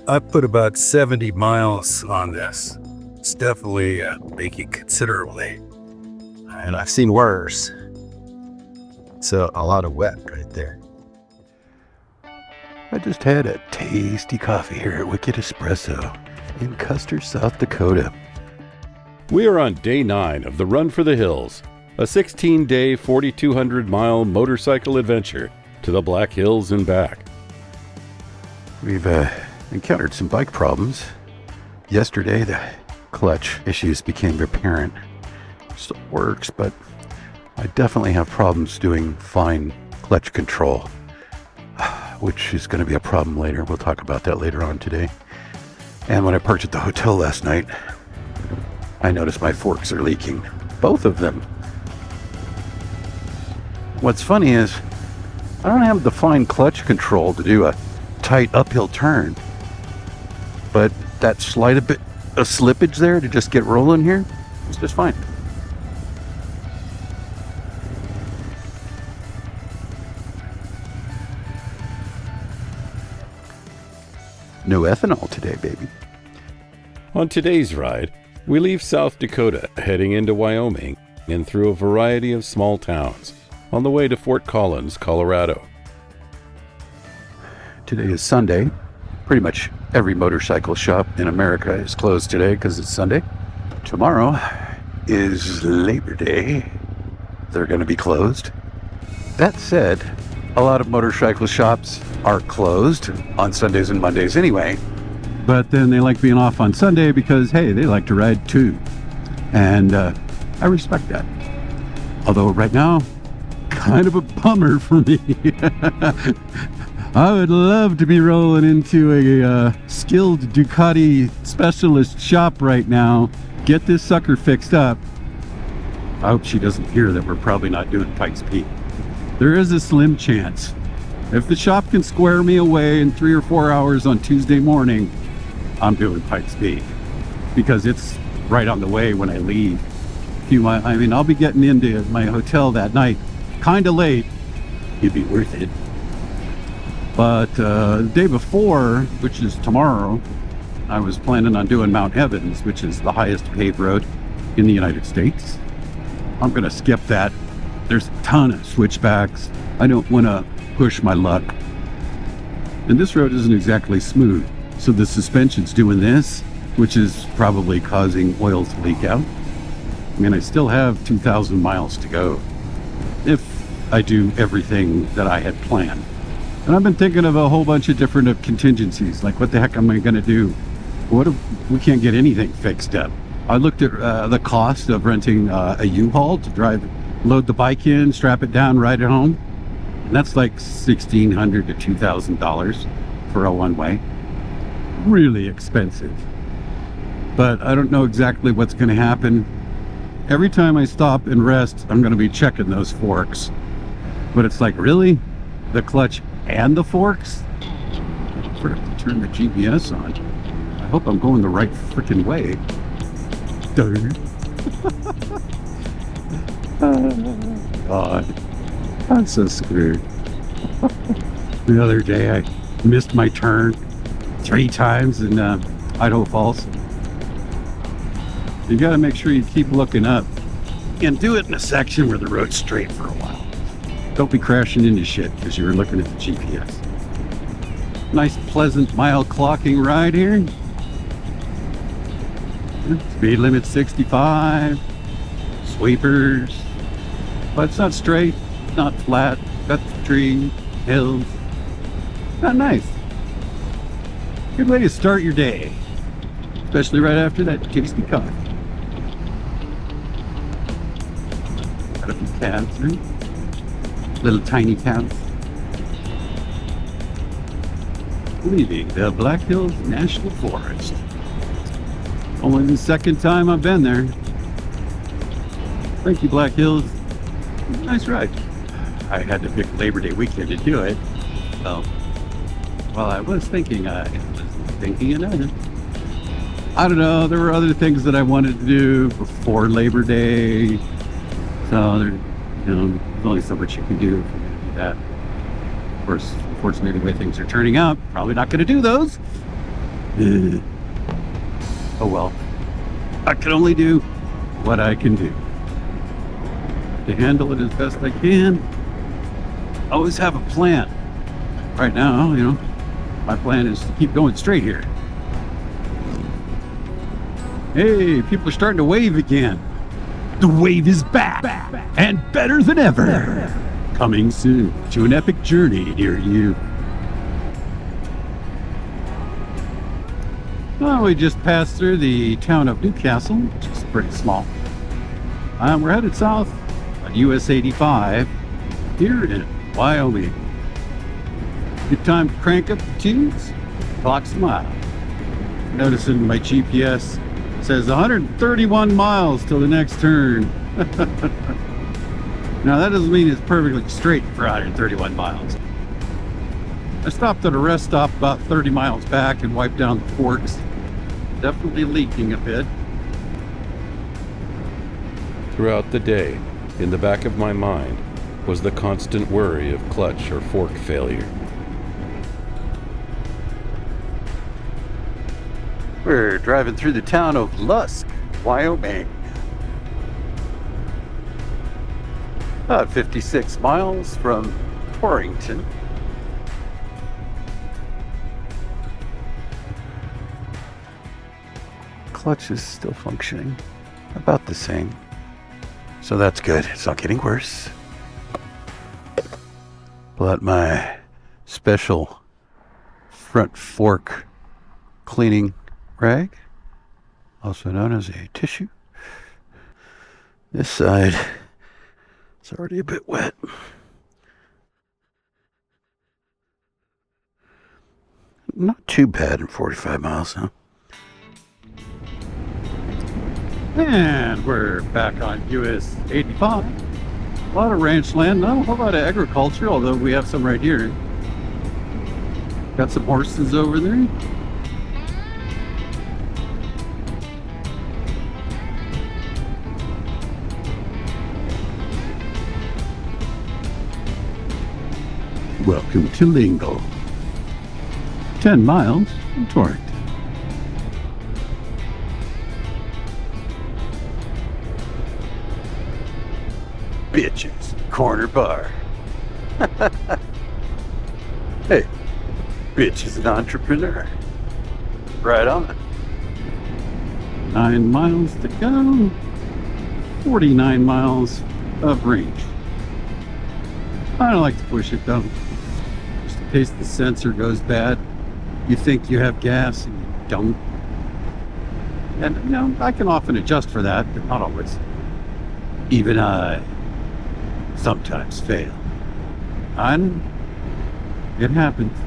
I put about 70 miles on this. It's definitely making considerably. And I've seen worse. So a lot of wet right there. I just had a tasty coffee here at Wicked Espresso in Custer, South Dakota. We are on day 9 of the Run for the Hills, a 16-day, 4,200-mile motorcycle adventure to the Black Hills and back. We've encountered some bike problems. Yesterday, the clutch issues became apparent. Still works, but I definitely have problems doing fine clutch control, which is going to be a problem later. We'll talk about that later on today. And when I parked at the hotel last night, I noticed my forks are leaking. Both of them. What's funny is, I don't have the fine clutch control to do a tight uphill turn. But that slight bit of slippage there to just get rolling here, it's just fine. No ethanol today, baby. On today's ride, we leave South Dakota, heading into Wyoming and through a variety of small towns on the way to Fort Collins, Colorado. Today is Sunday. Pretty much every motorcycle shop in America is closed today because it's Sunday. Tomorrow is Labor Day. They're going to be closed. That said, a lot of motorcycle shops are closed on Sundays and Mondays anyway. But then they like being off on Sunday because, hey, they like to ride too. And I respect that. Although right now, kind of a bummer for me. I would love to be rolling into a skilled Ducati specialist shop right now. Get this sucker fixed up. I hope she doesn't hear that we're probably not doing Pikes Peak. There is a slim chance. If the shop can square me away in 3 or 4 hours on Tuesday morning, I'm doing Pikes Peak. Because it's right on the way when I leave. I mean, I'll be getting into my hotel that night kind of late. It'd be worth it. But the day before, which is tomorrow, I was planning on doing Mount Evans, which is the highest paved road in the United States. I'm going to skip that. There's a ton of switchbacks. I don't want to push my luck. And this road isn't exactly smooth. So the suspension's doing this, which is probably causing oil to leak out. I mean, I still have 2,000 miles to go if I do everything that I had planned. And I've been thinking of a whole bunch of different contingencies, like what the heck am I going to do? What if we can't get anything fixed up? I looked at the cost of renting a U-Haul to load the bike in, strap it down, ride it home. And that's like $1,600 to $2,000 for a one-way. Really expensive. But I don't know exactly what's going to happen. Every time I stop and rest, I'm going to be checking those forks. But it's like, really? The clutch and the forks? I forgot to turn the GPS on. I hope I'm going the right freaking way. Oh, God. I'm so screwed. The other day I missed my turn 3 times in Idaho Falls. You gotta make sure you keep looking up and do it in a section where the road's straight for a while. Don't be crashing into shit because you're looking at the GPS. Nice, pleasant, mild clocking ride here. Speed limit 65. Sweepers. But it's not straight, not flat. Got the tree, hills. Not nice. Good way to start your day. Especially right after that tasty coffee. Got a few calves, right? Little tiny calves. Leaving the Black Hills National Forest. Only the second time I've been there. Thank you, Black Hills. Nice ride. I had to pick Labor Day weekend to do it. So, well, I was thinking of it. I don't know, there were other things that I wanted to do before Labor Day. So, there's only so much you can do if you're going to do that. Of course, unfortunately, the way things are turning out, probably not going to do those. Oh well. I can only do what I can do. To handle it as best I can. I always have a plan. Right now, you know, my plan is to keep going straight here. Hey, people are starting to wave again. The wave is back and better than ever. Coming soon to an epic journey near you. Well, we just passed through the town of Newcastle, which is pretty small. We're headed south on US 85 here in Wyoming. Good time to crank up the tunes, clock's a mile. Noticing my GPS says 131 miles till the next turn. Now that doesn't mean it's perfectly straight for 131 miles. I stopped at a rest stop about 30 miles back and wiped down the forks. Definitely leaking a bit. Throughout the day, in the back of my mind, was the constant worry of clutch or fork failure. We're driving through the town of Lusk, Wyoming. About 56 miles from Torrington. Clutch is still functioning about the same. So that's good. It's not getting worse. Pull out my special front fork cleaning rag, also known as a tissue. This side is already a bit wet. Not too bad in 45 miles, huh? And we're back on US 85. A lot of ranch land, not a whole lot of agriculture, although we have some right here. Got some horses over there. Welcome to Lingle. 10 miles from Torrington. Bitches corner bar. Hey, bitch is an entrepreneur. Right on. 9 miles to go. 49 miles of range. I don't like to push it though. Just in case the sensor goes bad, you think you have gas and you don't. And you know, I can often adjust for that, but not always. Even I sometimes fail. And it happens.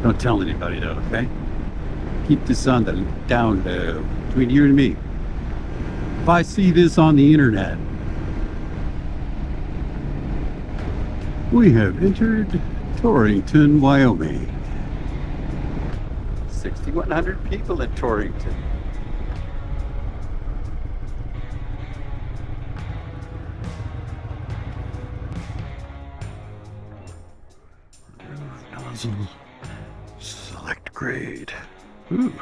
Don't tell anybody though, okay? Keep this on the down low between you and me. If I see this on the internet, we have entered Torrington, Wyoming. 6,100 people in Torrington. Nozzle select grade. Ooh.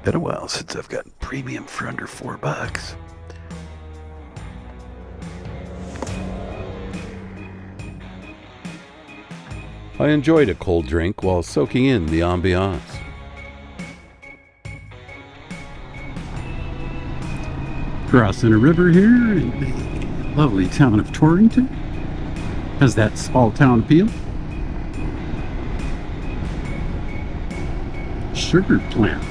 Been a while since I've gotten premium for under $4. I enjoyed a cold drink while soaking in the ambiance. Crossing a river here in the lovely town of Torrington. Has that small town feel. Sugar plant.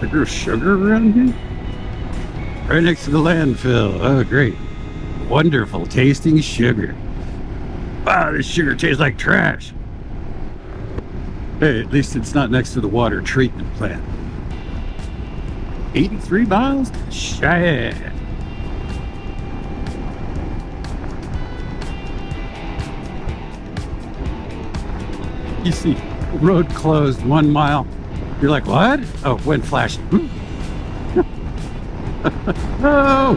They grow sugar around here? Right next to the landfill. Oh, great. Wonderful tasting sugar. Wow, this sugar tastes like trash. Hey, at least it's not next to the water treatment plant. 83 miles to Cheyenne. You see, road closed 1 mile. You're like, what? Oh, when flashing. No!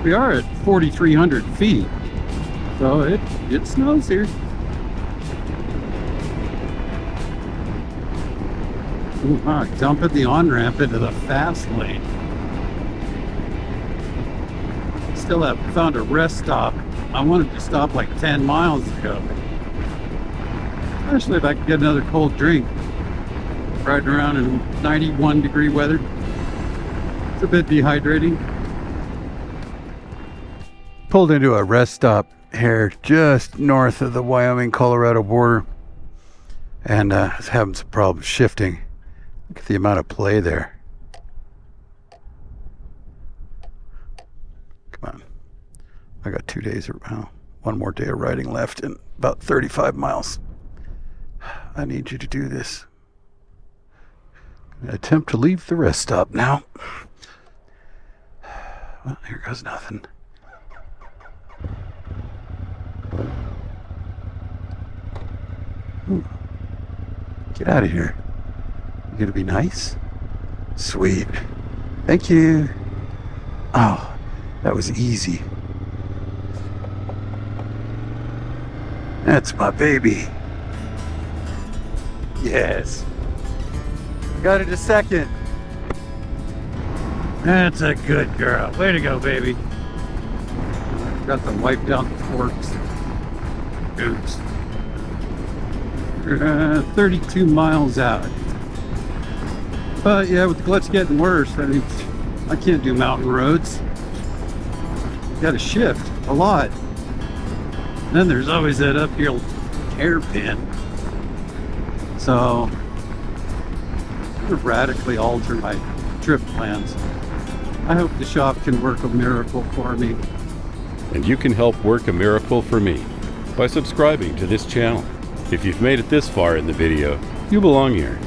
We are at 4,300 feet. So it snows here. Dumping the on-ramp into the fast lane. Still haven't found a rest stop. I wanted to stop like 10 miles ago. Especially if I could get another cold drink. Riding around in 91-degree weather. It's a bit dehydrating. Pulled into a rest stop here just north of the Wyoming-Colorado border. And I was having some problems shifting. Look at the amount of play there. Come on. I got 2 days, well, one more day of riding left and about 35 miles. I need you to do this. I'm going to attempt to leave the rest stop now. Well, here goes nothing. Ooh. Get out of here. You gonna be nice? Sweet. Thank you. Oh, that was easy. That's my baby. Yes. Got it a second. That's a good girl. Way to go, baby. Got to wipe down the forks. Oops. 32 miles out. But yeah, with the clutch getting worse, I mean, I can't do mountain roads. Got to shift a lot. And then there's always that uphill hairpin. So, I'm gonna radically alter my trip plans. I hope the shop can work a miracle for me. And you can help work a miracle for me by subscribing to this channel. If you've made it this far in the video, you belong here.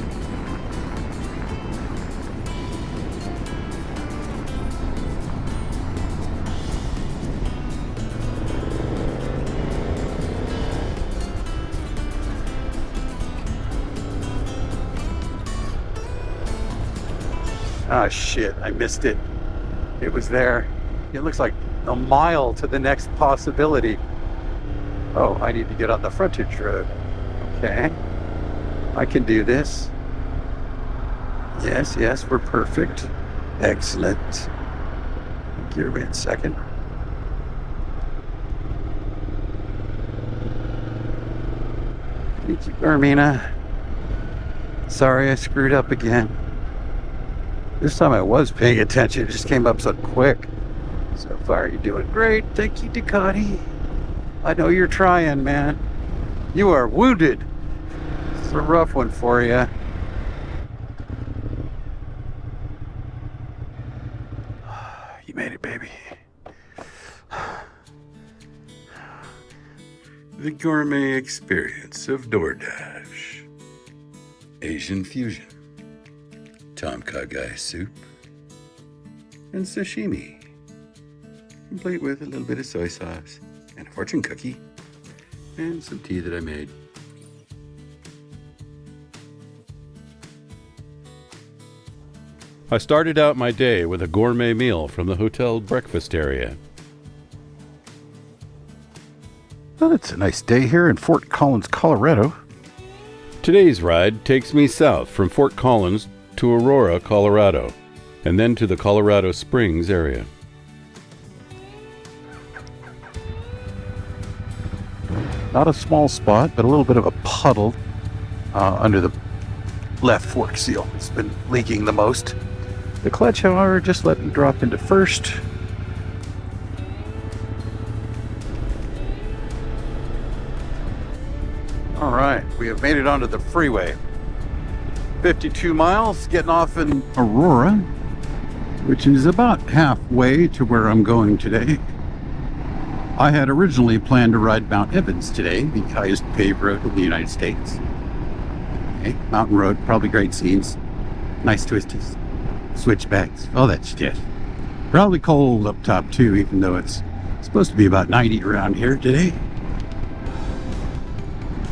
Ah, shit, I missed it. It was there. It looks like a mile to the next possibility. Oh, I need to get on the frontage road. Okay. I can do this. Yes, yes, we're perfect. Excellent. Give me a second. Thank you, Armina. Sorry I screwed up again. This time I was paying attention. It just came up so quick. So far, you're doing great. Thank you, Ducati. I know you're trying, man. You are wounded. It's a rough one for you. You made it, baby. The gourmet experience of DoorDash. Asian fusion. Tom Kha Gai soup. And sashimi. Complete with a little bit of soy sauce. And a fortune cookie. And some tea that I made. I started out my day with a gourmet meal from the hotel breakfast area. Well, it's a nice day here in Fort Collins, Colorado. Today's ride takes me south from Fort Collins to Aurora, Colorado, and then to the Colorado Springs area. Not a small spot, but a little bit of a puddle under the left fork seal. It's been leaking the most. The clutch, however, just let me drop into first. All right, we have made it onto the freeway. 52 miles, getting off in Aurora, which is about halfway to where I'm going today. I had originally planned to ride Mount Evans today, the highest paved road in the United States. Okay, mountain road, probably great scenes. Nice twisties, switchbacks, all that shit. Probably cold up top too, even though it's supposed to be about 90 around here today.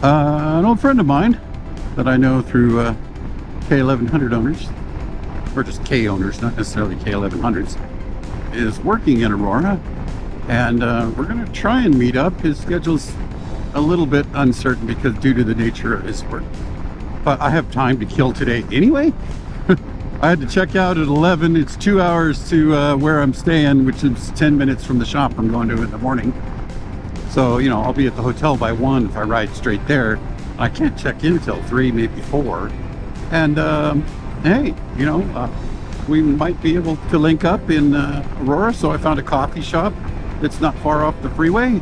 An old friend of mine that I know through K1100 owners, or just K owners, not necessarily K1100s, is working in Aurora, and we're going to try and meet up. His schedule's a little bit uncertain because due to the nature of his work. but I have time to kill today anyway. I had to check out at 11. It's 2 hours to where I'm staying, which is 10 minutes from the shop I'm going to in the morning. So, you know, I'll be at the hotel by 1 if I ride straight there. I can't check in till 3, maybe 4. And, hey, you know, we might be able to link up in Aurora. So I found a coffee shop that's not far off the freeway.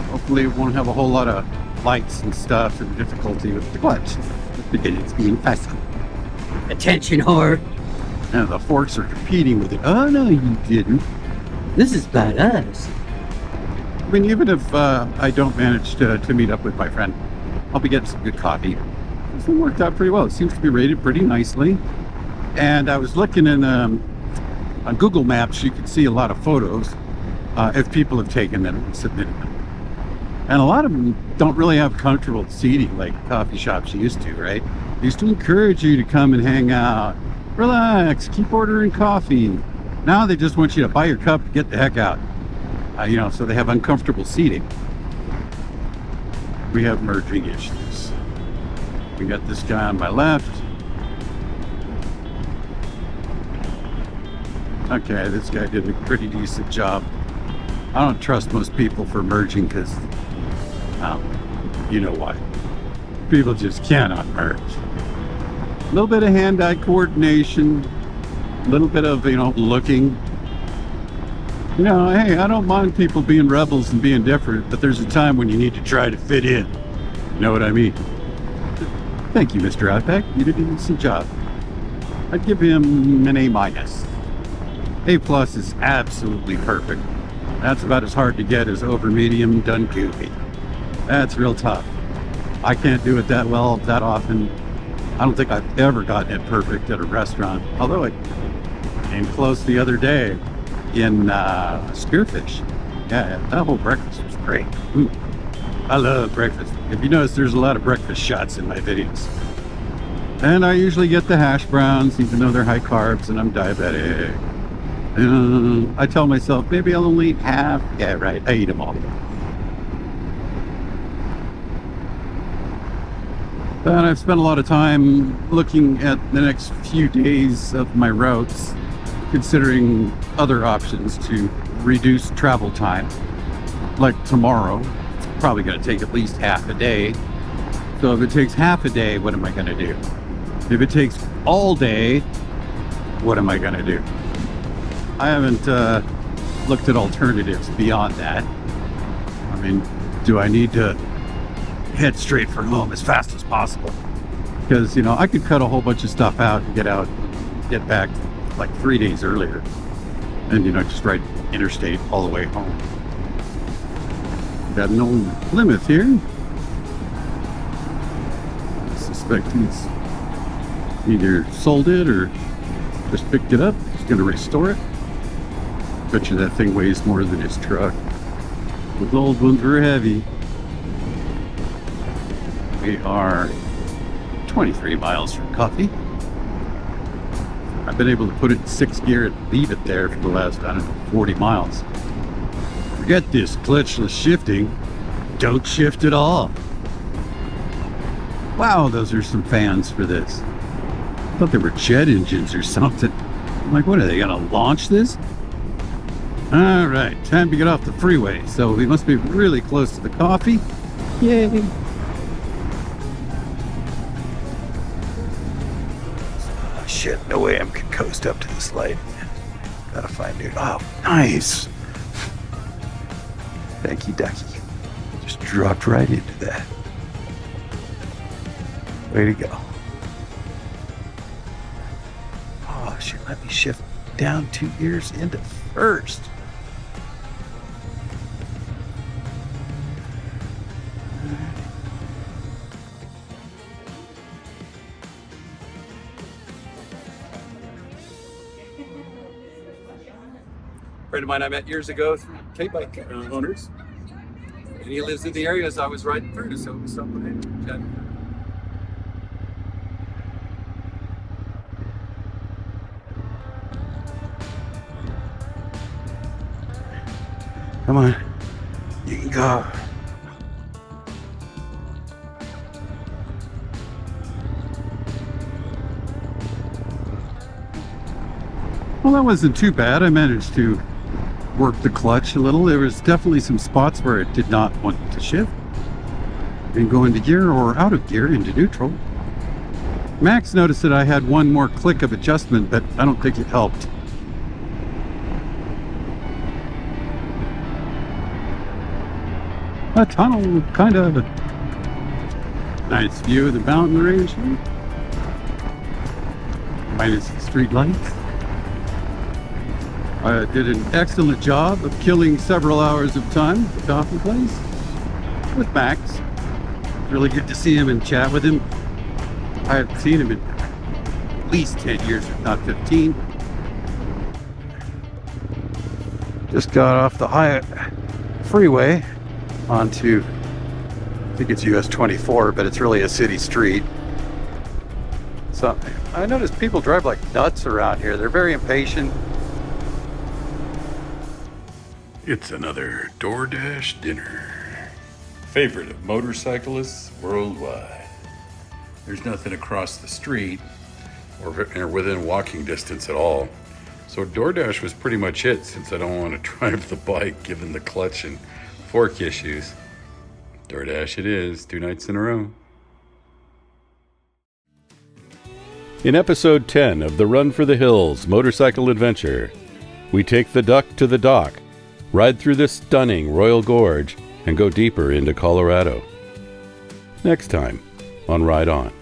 Hopefully it won't have a whole lot of lights and stuff and difficulty with the clutch. It's being fast. Attention, whore. And the forks are competing with it. Oh, no, you didn't. This is badass. I mean, even if I don't manage to meet up with my friend, I'll be getting some good coffee. This one worked out pretty well. It seems to be rated pretty nicely. And I was looking in on Google Maps, you can see a lot of photos if people have taken them and submitted them. And a lot of them don't really have comfortable seating like coffee shops used to, right? They used to encourage you to come and hang out, relax, keep ordering coffee. Now they just want you to buy your cup and get the heck out. You know, so they have uncomfortable seating. We have merging issues. We got this guy on my left. Okay, this guy did a pretty decent job. I don't trust most people for merging because, you know why. People just cannot merge. A little bit of hand-eye coordination, a little bit of, you know, looking. You know, hey, I don't mind people being rebels and being different, but there's a time when you need to try to fit in. You know what I mean? Thank you, Mr. Outback. You did a decent job. I'd give him an A-. A+ is absolutely perfect. That's about as hard to get as over medium done goofy. That's real tough. I can't do it that well, that often. I don't think I've ever gotten it perfect at a restaurant, although I came close the other day in Spearfish. Yeah, that whole breakfast was great. Ooh, I love breakfast. If you notice, there's a lot of breakfast shots in my videos. And I usually get the hash browns, even though they're high carbs and I'm diabetic. I tell myself, maybe I'll only eat half. Yeah, right, I eat them all. And I've spent a lot of time looking at the next few days of my routes, considering other options to reduce travel time. Like tomorrow, it's probably going to take at least half a day. So if it takes half a day, what am I going to do? If it takes all day, what am I going to do? I haven't looked at alternatives beyond that. I mean, do I need to head straight for home as fast as possible? Because, you know, I could cut a whole bunch of stuff out and get back like 3 days earlier. And, you know, just ride interstate all the way home. Got an old Plymouth here. I suspect he's either sold it or just picked it up. He's going to restore it. Bet you that thing weighs more than his truck. Those old ones are heavy. We are 23 miles from coffee. I've been able to put it in 6th gear and leave it there for the last, I don't know, 40 miles. Forget this clutchless shifting. Don't shift at all. Wow, those are some fans for this. I thought they were jet engines or something. I'm like, what are they gonna launch this? All right, time to get off the freeway. So we must be really close to the coffee. Yay. Oh, shit, no way I can coast up to this light. Gotta find it. Oh, nice. Thank you, Ducky. Just dropped right into that. Way to go. Oh, shit, let me shift down 2 gears into first. A friend of mine I met years ago through K-bike owners, and he lives in the areas I was riding through, so it was something to chat. Come on, you can go. Well, that wasn't too bad. I managed to work the clutch a little. There was definitely some spots where it did not want to shift and go into gear or out of gear into neutral. Max noticed that I had one more click of adjustment, but I don't think it helped. A tunnel, kind of. Nice view of the mountain range. Minus the street lights. I did an excellent job of killing several hours of time at the coffee place with Max. Really good to see him and chat with him. I haven't seen him in at least 10 years, if not 15. Just got off the high freeway onto, I think it's US 24, but it's really a city street. So I noticed people drive like nuts around here. They're very impatient. It's another DoorDash dinner. Favorite of motorcyclists worldwide. There's nothing across the street or within walking distance at all. So DoorDash was pretty much it, since I don't want to drive the bike given the clutch and fork issues. DoorDash it is, 2 nights in a row. In episode 10 of the Run for the Hills motorcycle adventure, we take the duck to the dock, ride through this stunning Royal Gorge, and go deeper into Colorado. Next time on Ride On.